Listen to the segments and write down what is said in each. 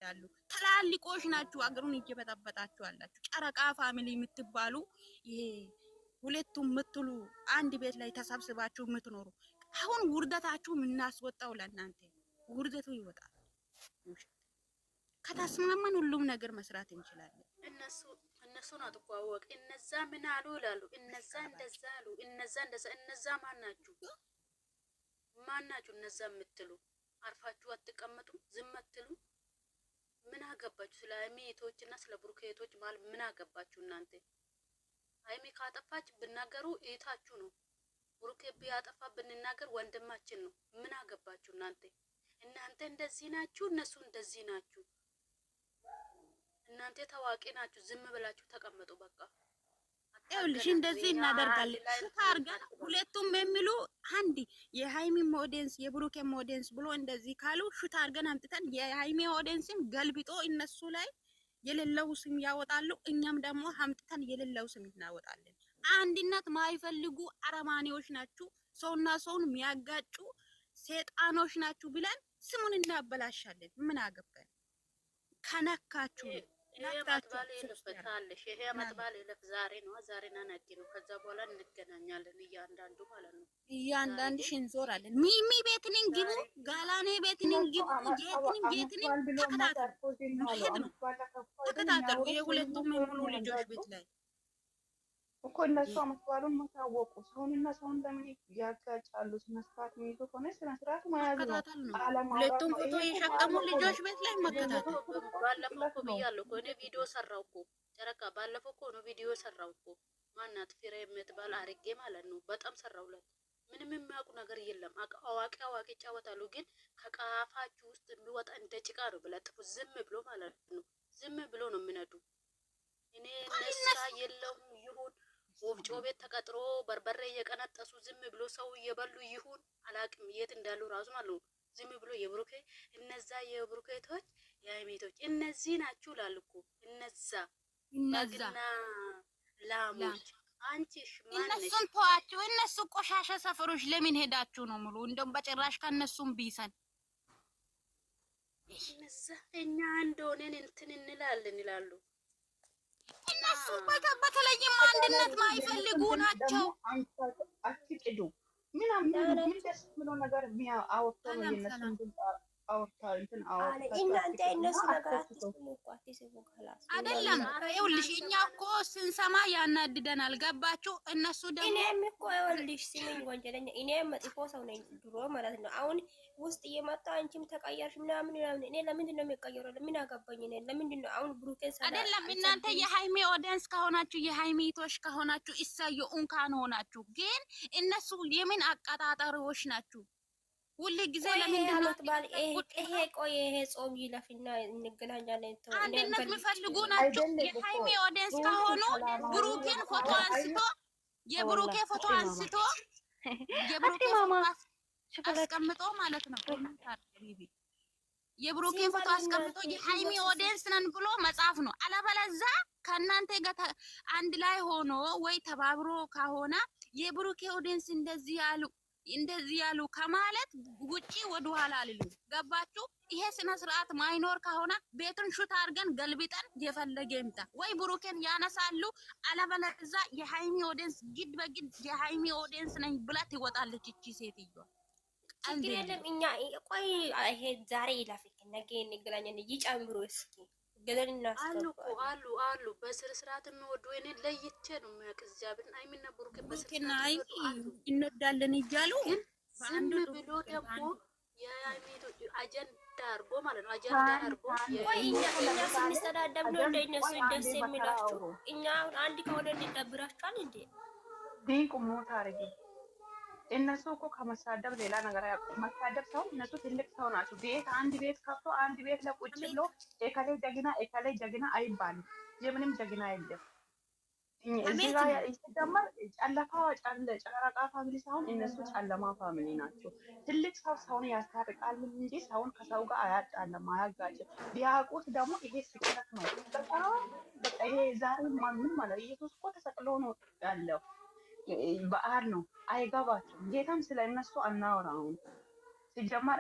ያሉ ትላልቆች ናችሁ። አገሩን እየበጠበጣችሁ ያላችሁ ጨረቃ ፋሚሊ የምትባሉ ይሄ ሁለቱም የምትሉ አንድ ቤት ላይ ተሰብስባችሁ የምትኖሩ አሁን ውርደታችሁ የምናስወጣው ለእናንተ ውርደቱ ይወጣል። ከተስማማን ሁሉም ነገር መስራት እንችላለን። እነሱን አትቋወቅ። እነዛ ምን አሉ ይላሉ። እነዛ እንደዛ አሉ። እነዛ ማን ናችሁ? እነዛ የምትሉ አርፋችሁ አትቀመጡ? ዝም አትሉ? ምን አገባችሁ? ስለ ሀይሚ እህቶችና ስለ ብሩክ እህቶች ማለት ምን አገባችሁ እናንተ? ሀይሚ ካጠፋች ብናገሩ እህታችሁ ነው። ብሩክ ቢያጠፋ ብንናገር ወንድማችን ነው። ምን አገባችሁ እናንተ? እናንተ እንደዚህ ናችሁ፣ እነሱ እንደዚህ ናችሁ። እናንተ ታዋቂ ናችሁ። ዝም ብላችሁ ተቀመጡ በቃ። ይኸውልሽ እንደዚህ እናደርጋለን ታርገን ሁለቱም የሚሉ አንድ የሃይሚ ኦዲየንስ የብሩክ ኦዲየንስ ብሎ እንደዚህ ካሉ ሹት አርገን አምጥተን የሃይሚ ኦዲየንስን ገልብጦ እነሱ ላይ የሌለው ስም ያወጣሉ። እኛም ደግሞ አምጥተን የሌለው ስም እናወጣለን። አንድነት ማይፈልጉ አረማኔዎች ናችሁ፣ ሰውና ሰውን የሚያጋጩ ሰይጣኖች ናችሁ ብለን ስሙን እናበላሻለን። ምን አገባን? ከነካችሁ ይሄ መጥባል ይለፍታለሽ። ይሄ መጥባል ይለፍ ዛሬ ነው፣ ዛሬና ነገ ነው። ከዛ በኋላ እንገናኛለን እያንዳንዱ ማለት ነው። እያንዳንድሽ እንዞራለን። ሚሚ ቤትንን ግቡ፣ ጋላኔ ቤትንን ግቡ፣ ጌትንን ተከታተሉ። ሄድ ነው ተከታተሉ። የሁለቱም ሙሉ ልጆች ቤት ላይ እኮ እነሱ አመጥባሉን መታወቁ ሰውንና ሰውን ለምን ያጋጫሉ? ስነስርዓት የሚይዙ ከሆነ ስነስርዓት መያዝ ነው። ሁለቱም ፎቶ የሸቀሙ ልጆች ቤት ላይ መከታተል። ባለፈው እኮ ብያለሁ እኮ እኔ ቪዲዮ ሰራው እኮ ጨረቃ፣ ባለፈው እኮ ነው ቪዲዮ ሰራው እኮ ማናት ፍሬ የምትባል አርጌ ማለት ነው። በጣም ሰራውለት። ምንም የሚያውቁ ነገር የለም። አዋቂ ይጫወታሉ። ግን ከቃፋችሁ ውስጥ የሚወጣ እንደ ጭቃ ነው ብለጥፉ ዝም ብሎ ማለት ነው። ዝም ብሎ ነው የሚነዱ። እኔ ነሳ የለውም ይሁን ወፍጮ ቤት ተቀጥሮ በርበሬ እየቀነጠሱ ዝም ብሎ ሰው እየበሉ ይሁን አላቅም፣ የት እንዳሉ ራሱ ማለት ነው። ዝም ብሎ የብሩኬ እነዛ የብሩኬቶች የሃይሜቶች እነዚህ ናችሁ ላልኩ እነዛ ላሞች። አንቺሽ እነሱን ተዋቸው። እነሱ ቆሻሻ ሰፈሮች ለምን ሄዳችሁ ነው ሙሉ? እንደውም በጭራሽ ከነሱም ቢሰን እነዛ እኛ እንደሆነን እንትን እንላለን ይላሉ። እነሱ በተለይም አንድነት ማይፈልጉ ናቸው። አትቅዱ። ምን ደስ ብሎ ነገር አወጣው ነው የነሱን እናንተ እነሱ ነገር አትስሙ ከላስ አይደለም። ይኸውልሽ እኛ እኮ ስንሰማ ያናድደናል። ገባችሁ? እነሱ ደግሞ እኔም እኮ ይኸውልሽ ስሚኝ ወንጀለኛ እኔም መጥፎ ሰው ነኝ ድሮ ማለት ነው። አሁን ውስጥ እየመጣ አንቺም ተቀየርሽ ምናምን እኔ ለምንድን ነው የሚቀየረው? ለምን አገባኝ? እኔ ለምንድን ነው አሁን ብሩኬን ሰዳ አይደለም። እናንተ የሃይሜ ኦዲየንስ ከሆናችሁ የሃይሜቶች ከሆናችሁ እሰየው እንኳን ሆናችሁ። ግን እነሱ የምን አቀጣጣሪዎች ናችሁ? ሁሉ ጊዜ ለምንድን ነው ይሄ ቆይ ይሄ ጾም ይለፍና እንገናኛለን። አንድነት የሚፈልጉ ናቸው። የሃይሜ ኦዲየንስ ከሆኑ ብሩኬን ፎቶ አንስቶ የብሩኬ ፎቶ አንስቶ የብሩኬ ፎቶ አስቀምጦ ማለት ነው። የብሩኬ ፎቶ አስቀምጦ የሃይሜ ኦዲየንስ ነን ብሎ መጻፍ ነው። አለበለዚያ ከእናንተ ጋር አንድ ላይ ሆኖ ወይ ተባብሮ ከሆነ የብሩኬ ኦዲየንስ እንደዚህ ያሉ ከማለት ውጪ ወደ ኋላ አልሉ። ገባችሁ? ይሄ ስነ ስርዓት ማይኖር ከሆነ ቤቱን ሹት አድርገን ገልብጠን የፈለገ ይምጣ። ወይ ብሩኬን ያነሳሉ፣ አለበለዚያ የሃይሚ ኦዲየንስ ግድ በግድ የሃይሚ ኦዲየንስ ነኝ ብላ ትወጣለች እቺ ሴትዮ። ችግር የለም። እኛ ቆይ ይሄ ዛሬ ይላፍክ ነገ እንገናኛለን። ይጨምሩ እስኪ አሉ በስነ ስርዓት የሚወዱ እኔ ለይቼ ነው የሚያውቅ እግዚአብሔርን። ሃይሚና ብሩኬ በስነ እንወዳለን እያሉ ዝም ብሎ ደግሞ የሃይሚቶች አጀንዳ አድርጎ ማለት ነው። አጀንዳ አድርጎ እኛ ስንስተዳደብ ነው እንደ እነሱ ደስ የሚላችሁ። እኛ አንድ ከሆነ እንደብራችኋል እንዴ? ዲንቁ ሞት አርጊ። እነሱ እኮ ከመሳደብ ሌላ ነገር አያውቁም። መሳደብ ሰው እነሱ ትልቅ ሰው ናቸው። ቤት አንድ ቤት ከፍቶ አንድ ቤት ለቁጭ ብሎ ኤከሌ ጀግና አይባልም። የምንም ጀግና የለም። እዚህ ጋር ይጀመር ጨረቃ ፋሚሊ ሳይሆን እነሱ ጨለማ ፋሚሊ ናቸው። ትልቅ ሰው ሰውን ያስታርቃል እንጂ ሰውን ከሰው ጋር አያጣለም፣ አያጋጭም። ቢያውቁት ደግሞ ይሄ ስቅለት ነው። በጣም በቃ ይሄ ዛሬ ምን ማለት ኢየሱስ እኮ ተሰቅሎ ነው ያለው። በዓል ነው። አይገባቸውም። ጌታም ስለ እነሱ አናወራም። ሲጀመር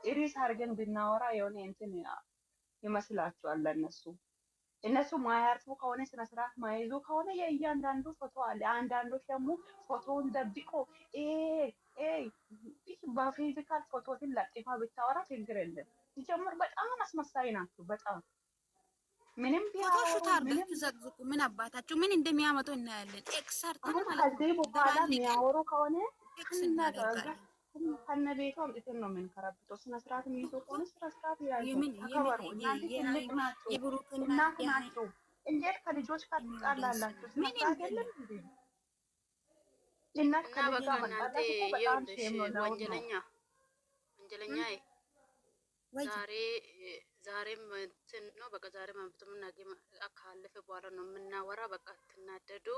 ኢሪስ አድርገን ብናወራ የሆነ እንትን ይመስላችኋል? ለእነሱ እነሱ ማያርፉ ከሆነ ስነ ስርዓት ማይዙ ከሆነ የእያንዳንዱ ፎቶ አለ። አንዳንዶች ደግሞ ፎቶውን ደብቆ በፊዚካል ፎቶትን ለጥፋ ብታወራ ችግር የለም። ሲጀምር በጣም አስመሳይ ናችሁ። በጣም ምንም ፎቶሹት አድርጋችሁ ዘግዝቁ። ምን አባታችሁ ምን እንደሚያመጡ እናያለን። ኤክሰርተን ማለት ነው። ከዚህ በኋላ የሚያወሩ ከሆነ ኤክስ እናደርጋለን። ከነ ቤቱ አምጥተን ነው የምንከረብተው። ስነ ስርዓት የሚይዙ ከሆነ ስነ ስርዓት ያዙ። ተከበሩ። እናንተ ትልቅ ናችሁ፣ እናት ናችሁ። እንዴት ከልጆች ጋር ትጣላላችሁ? ስነ ስርዓት የለም እንዴ? እናት ከልጇ መጣላት እኮ በጣም ሼም ነው። ወንጀለኛ ዛሬም እንትን ነው በቃ ዛሬ ማምጥቶ ካለፈ በኋላ ነው የምናወራ። በቃ ትናደዱ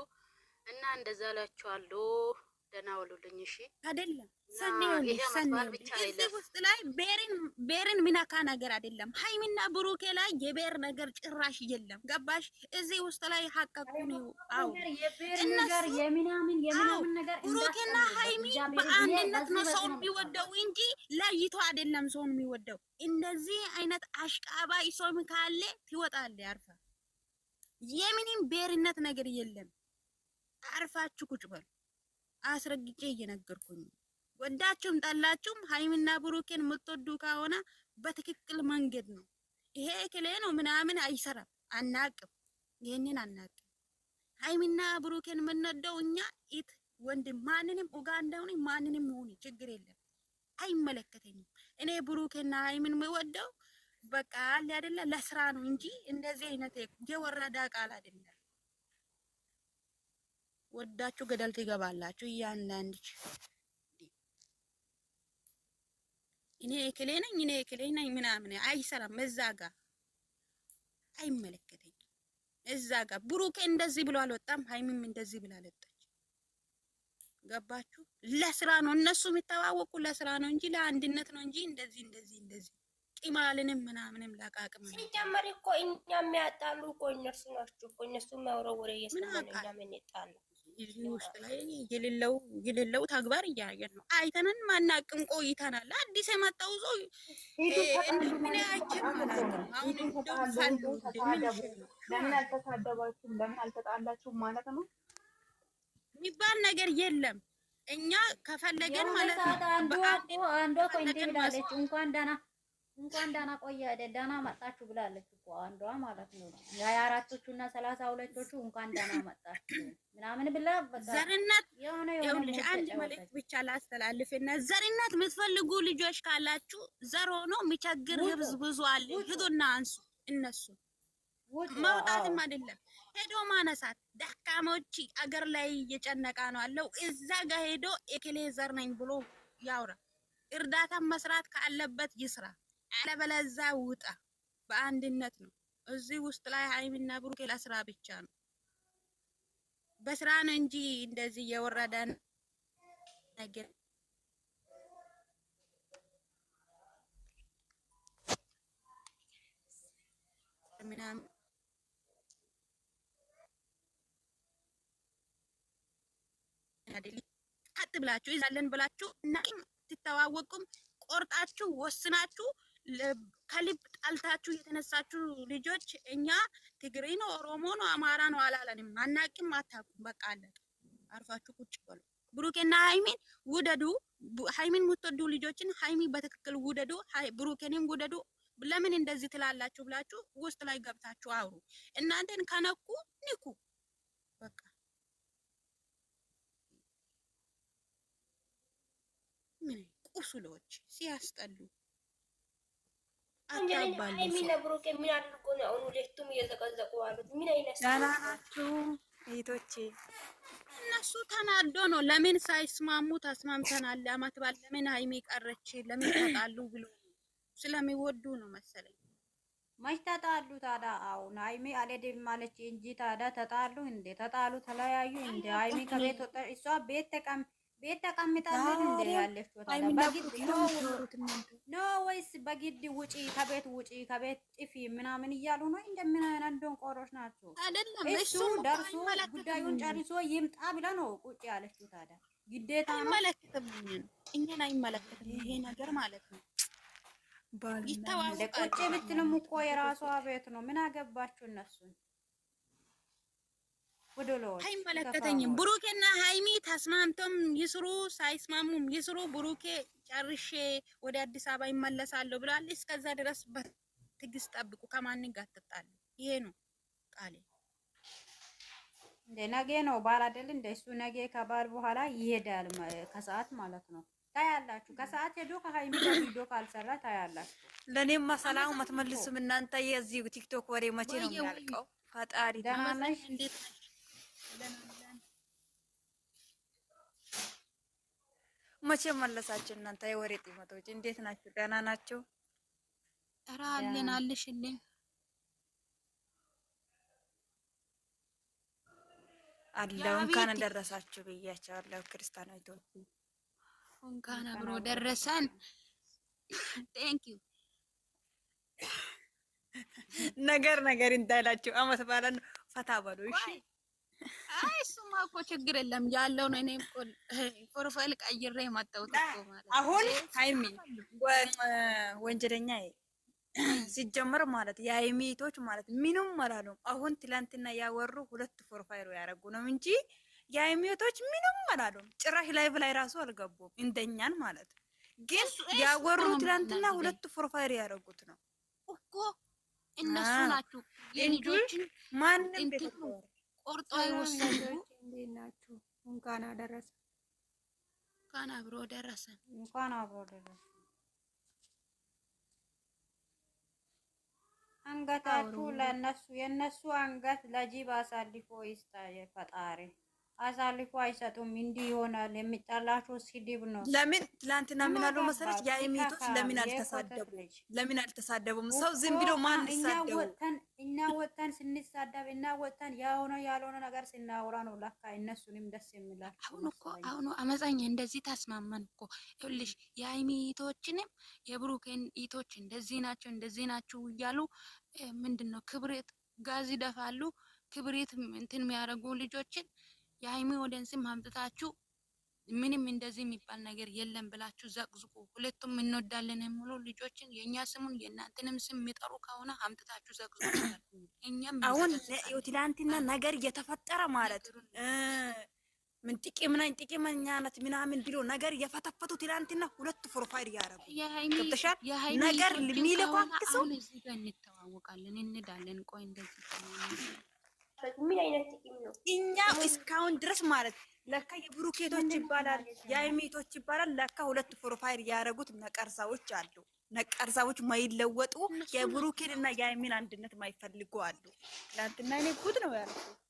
እና እንደዛ እላችኋለሁ። ደህና ዋሉልኝ። እሺ አይደለም እዚህ ውስጥ ላይ ቤርን ሚነካ ነገር አይደለም። ሃይሚና ብሩኬ ላይ የቤር ነገር ጭራሽ የለም። ገባሽ? እዚህ ውስጥ ላይ ሀቀቁ ነው። አዎ የምናምን ነገር ብሩኬና ሃይሚ በአንድነት ነው ሰውን የሚወደው እንጂ ለይቶ አይደለም ሰውን የሚወደው። እንደዚህ አይነት አሽቃባይ ሰው ካለ ትወጣለ። አርፋ የምንም ቤርነት ነገር የለም። አርፋችሁ ቁጭ በሉ። አስረግጬ እየነገርኩኝ ወዳችሁም ጠላችሁም ሃይሚና ብሩኬን የምትወዱ ከሆነ በትክክል መንገድ ነው። ይሄ እክሌ ነው ምናምን አይሰራም። አናቅም፣ ይሄንን አናቅም። ሃይሚና ብሩኬን የምንወደው እኛ ኢት ወንድም ማንንም ኡጋንዳውን ማንንም ሆነ ችግር የለም፣ አይመለከተኝም። እኔ ብሩኬና ሃይሚን የምወደው በቃ አለ አይደለ ለስራ ነው እንጂ እንደዚህ አይነት የወረዳ ቃል አይደለም። ወዳችሁ ገደል ትገባላችሁ። እያንዳንድሽ እኔ እክሌ ነኝ ምናምን አይሰራም። እዛ ጋር አይመለከተኝም። እዛ ጋር ብሩኬ እንደዚህ ብሎ አልወጣም፣ ሃይሚም እንደዚህ ብላ አልወጣች። ገባችሁ? ለስራ ነው እነሱ የሚተዋወቁ ለስራ ነው እንጂ ለአንድነት ነው እንጂ እንደዚህ ቂማልንም ምናምንም ላቃቅም ሲጀመር እኮ እኛ የሚያጣሉ እኮ እነሱ ናቸው እኮ እነሱ የሚያወራው ወሬ እየሰማን እኛ ምን ይጣሉ? እዚህ ውስጥ ላይ የሌለው ተግባር እያየን ነው። አይተንን ማናቅም ቆይተናል። አዲስ የመጣው ሰው ምን ያችም አሁን እንደው ሳሉ ለምን አልተሳደባችሁም ለምን አልተጣላችሁም ማለት ነው የሚባል ነገር የለም። እኛ ከፈለገን ማለት ነው አንዷ እኮ እንዴ ብላለች እንኳን ዳና ቆየ አይደል ዳና መጣችሁ ብላለች እኮ አንዷ ማለት ነው። የ24ቶቹ እና 32ቶቹ እንኳን ዳና መጣችሁ ምናምን ብላ ዘርነት ይኸውልሽ አንድ መልእክት ብቻ ላስተላልፍና ዘርነት የምትፈልጉ ልጆች ካላችሁ ዘር ሆኖ የሚቸግር ህዝብ ብዙ አለ። ሂዱና አንሱ። እነሱ መውጣትም አይደለም ሄዶ ማነሳት። ደካሞች አገር ላይ እየጨነቃ ነው አለው። እዛ ጋር ሄዶ ኤኬሌ ዘር ነኝ ብሎ ያውራ። እርዳታ መስራት ካለበት ይስራ። አለበለዚያ ውጣ። በአንድነት ነው። እዚህ ውስጥ ላይ ሃይሚና ብሩኬ ለስራ ብቻ ነው። በስራ ነው እንጂ እንደዚህ የወረደ ነገር ምናምን አይደል? ቀጥ ብላችሁ ይዛለን ብላችሁ እና ትተዋወቁም ቆርጣችሁ ወስናችሁ ከልብ ጣልታችሁ የተነሳችሁ ልጆች እኛ ትግሬ ነው ኦሮሞ ነው አማራ ነው አላለንም። አናቅም፣ አታውቁም። በቃ አለ። አርፋችሁ ቁጭ በሉ። ብሩኬና ሃይሚን ውደዱ። ሃይሚን የምትወዱ ልጆችን ሃይሚ በትክክል ውደዱ፣ ብሩኬንም ውደዱ። ለምን እንደዚህ ትላላችሁ ብላችሁ ውስጥ ላይ ገብታችሁ አውሩ። እናንተን ከነኩ ንኩ። በቃ ምን ቁስሎች ሲያስጠሉ ሃይሚና ብሩኬ ምን አድርጎ ነው አሁን ሁለቱም እየዘቀዘቁ አሉት? ምን አይነት ሰላማችሁ እህቶቼ? እነሱ ተናዶ ነው። ለምን ሳይስማሙ ተስማምተናል ለአመት በዓል ለምን ሃይሚ ቀረች ለምን ተጣሉ ብሎ ስለሚወዱ ነው መሰለኝ። መች ተጣሉ ታዲያ? አሁን ሃይሚ አልሄድም ማለች እንጂ ታዲያ ተጣሉ እንዴ? ተጣሉ ተለያዩ እንዴ? ሃይሚ ከቤት ወጣ። እሷ ቤት ተቀምጣለች እንዴ ያለችው? ታዲያ በግድ ነው ወይስ በግድ ውጪ ከቤት ውጪ ከቤት ጥፊ ምናምን እያሉ ነው? እንደምን አይነት ደንቆሮች ናቸው? አይደለም እሱ ደርሶ ጉዳዩን ጨርሶ ይምጣ ብላ ነው ቁጭ ያለችው። ታዲያ ግዴታ ነው? አይመለከትም፣ እኛን አይመለከትም ይሄ ነገር ማለት ነው። ይተዋወቃሉ። ቁጭ ብትልም እኮ የራሷ ቤት ነው። ምን አገባችሁ እነሱን? ወደሎች አይመለከተኝም። ብሩኬና ሃይሚ ተስማምቶም ይስሩ ሳይስማሙም ይስሩ። ብሩኬ ጨርሼ ወደ አዲስ አበባ ይመለሳለሁ ብሏል። እስከዛ ድረስ በትዕግስት ጠብቁ። ከማን ጋር ትጣሉ? ይሄ ነው ቃሌ። እንደ ነገ ነው ባል አይደል? እንደ እሱ ነገ ከባል በኋላ ይሄዳል ከሰዓት ማለት ነው። ታያላችሁ። ከሰዓት ሄዶ ከሃይሚ ጋር ቪዲዮ ካልሰራ ታያላችሁ። ለኔማ ሰላም አትመልሱም እናንተ። የዚህ ቲክቶክ ወሬ መቼ ነው የሚያልቀው? ፈጣሪ ደህና ነሽ? መቼ መለሳችሁ እናንተ? የወሬ ጢመቶች እንዴት ናችሁ? ደህና ናችሁ? ኧረ አለን አለሽልኝ አለው። እንኳን ደረሳችሁ ብያቸዋለሁ ክርስቲያኖች። እንኳን አብሮ ደረሰን። ቴንክ ዩ። ነገር እንዳይላችሁ አመት ባለን ፈታ በሉ እሺ። አይ እሱማ እኮ ችግር የለም ያለው ነው። እኔም ፕሮፋይል ቀይሬ መጣሁት እኮ ማለት አሁን ሃይሚ ወንጀለኛ ሲጀመር ማለት የሃይሚቶች ማለት ምንም አላሉም። አሁን ትላንትና ያወሩ ሁለት ፕሮፋይል ያደረጉ ነው እንጂ የሃይሚቶች ምንም አላሉም። ጭራሽ ላይቭ ላይ ራሱ አልገቡም እንደኛን ማለት ግን ያወሩ ትላንትና ሁለት ፕሮፋይል ያደረጉት ነው እኮ እነሱ ናቸው የልጆችን ማንም ቆርጦ ይወሰዱ። እንዴት ናችሁ? እንኳን አደረሰ። እንኳን አብሮ ደረሰ። እንኳን አብሮ ደረሰ። አንገታችሁ ለነሱ የነሱ አንገት ለጅብ አሳልፎ ይስጣ ፈጣሪ። አሳልፎ አይሰጡም። እንዲህ ይሆናል። የሚጣላችሁ ስድብ ነው። ለምን ትላንትና ምን አሉ መሰለሽ? የሃይሚቶች ለምን አልተሳደቡም? ሰው ዝም ብሎ ማን ይሳደቡ? እኛ ወጥተን ስንሳደብ እና ወጥተን ያልሆነ ነገር ስናወራ ነው ለካ እነሱንም ደስ የሚላቸው። አሁን አመዛኛ እንደዚህ ተስማማን እኮ። ይኸውልሽ የሃይሚቶችንም የብሩኬን ኢቶች እንደዚህ ናቸው እያሉ ምንድነው ክብሪት ጋዝ ይደፋሉ። ክብሪት እንትን የሚያደርጉ ልጆችን የሃይሚ ኦዲየንስም አምጥታችሁ ምንም እንደዚህ የሚባል ነገር የለም ብላችሁ ዘቅዝቁ። ሁለቱም እንወዳለን የሚሉ ልጆችን የኛ ስሙን የእናንተንም ስም የሚጠሩ ከሆነ አምጥታችሁ ዘቅዝቁ። እኛም አሁን ትላንትና ነገር እየተፈጠረ ማለት ምን ጥቂመኛ ናት ምናምን ብሎ ነገር እየፈተፈቱ ትላንትና ሁለት ፕሮፋይል ያደረጉ ገብተሻል። ነገር የሚለቋቅሱ እዚህ ጋር እንተዋወቃለን እንዳለን። ቆይ እንደዚህ ምን አይነት ጥቂም ነው? እኛ እስካሁን ድረስ ማለት ለካ የብሩኬቶች ይባላል የሃይሚቶች ይባላል። ለካ ሁለት ፕሮፋይል ያደረጉት ነቀርሳዎች አሉ። ነቀርሳዎች ማይለወጡ የብሩኬን እና የሃይሚን አንድነት ማይፈልጉ አሉ። ትናንትና እኔ ጉድ ነው ያልኩት።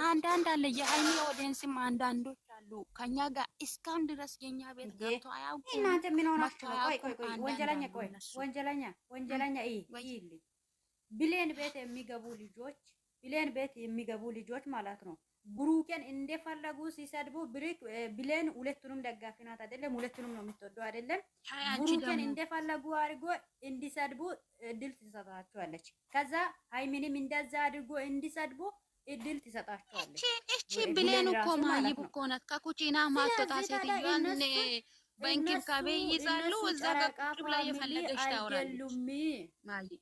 አንዳንድ አለ የሃይሚ ኦዲየንስም አንዳንዶች አሉ ከኛ ጋር እስካሁን ድረስ የኛ ቤት ገብቶ አያውቁም። እናንተ ምን ሆናችሁ? ወንጀለኛ ይልኝ ብሌን ቤት የሚገቡ ልጆች ማለት ነው። ብሩኬን እንደፈለጉ ሲሰድቡ ብሌን ሁለቱንም ደጋፊ ናት አይደለም? ሁለቱንም ነው የምትወደው አይደለም? ብሩኬን እንደፈለጉ አድርጎ እንዲሰድቡ እድል ትሰጣቸዋለች። ከዛ ሃይሚንም እንደዛ አድርጎ እንዲሰድቡ እድል ትሰጣቸዋለች። እቺ ብሌን እኮ ማይብ እኮ ናት። ከኩቺና ማጥጣ ሴትዮዋን በእንክብካቤ ይዛሉ። እዛ ጋር ቁጭ ብላ የፈለገች ታወራለች።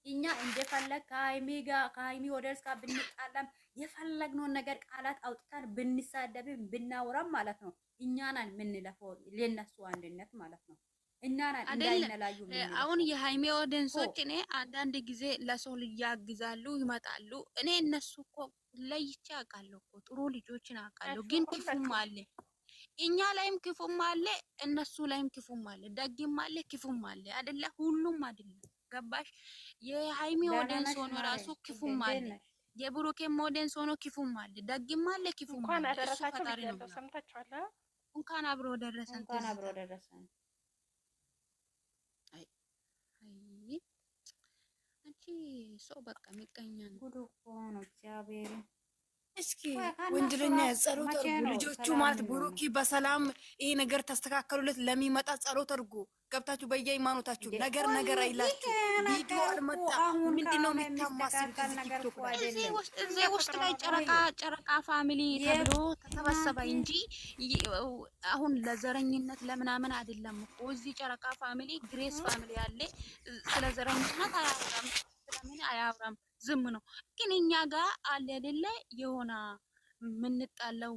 እኛ እንደፈለግ ከሃይሚ ኦዲየንስ ጋር ብንጣላም የፈለግነውን ነገር ቃላት አውጥተን ብንሳደብም ብናወራም ማለት ነው እኛ ነን የምንለፈው ለነሱ አንድነት ማለት ነው። እኛ ነን እንዳይነላዩ። አሁን የሃይሚ ኦዲየንሶች እኔ አንዳንድ ጊዜ ለሰው ያግዛሉ ይመጣሉ። እኔ እነሱ እኮ ለይቼ አውቃለሁ እኮ ጥሩ ልጆችን አውቃለሁ። ግን ክፉም አለ፣ እኛ ላይም ክፉም አለ፣ እነሱ ላይም ክፉም አለ፣ ደግም አለ፣ ክፉም አለ አይደለ? ሁሉም አይደለም። ገባሽ? የሃይሚ ኦዲየንስ ሆኖ ራሱ ክፉም አለ፣ የብሩኬም ኦዲየንስ ሆኖ ክፉም አለ፣ ደግም አለ፣ ክፉም አለ። እሱ ፈጣሪ ነው። ሰምታችኋል? እንኳን አብሮ ደረሰን። አይ አንቺ ሰው በቃ የሚቀኛ ነው። ጉድ እኮ ነው እግዚአብሔር። እስኪ ወንጀለኛ ጸሎት አድርጉ ልጆቹ ማለት ብሩኪ በሰላም ይሄ ነገር ተስተካከሉለት ለሚመጣ ጸሎት አድርጉ። ገብታችሁ በየሃይማኖታችሁ ነገር አይላችሁ ቪዲዮ አልመጣ ምንድነው የሚታማስሉት? እዚህ ውስጥ ላይ ጨረቃ ፋሚሊ ተብሎ ተሰበሰበ እንጂ አሁን ለዘረኝነት ለምናምን አይደለም እኮ። እዚህ ጨረቃ ፋሚሊ ግሬስ ፋሚሊ ያለ ስለ ዘረኝነት አያወራም፣ ስለምን አያወራም፣ ዝም ነው። ግን እኛ ጋር አለ አይደለ የሆነ የምንጣለው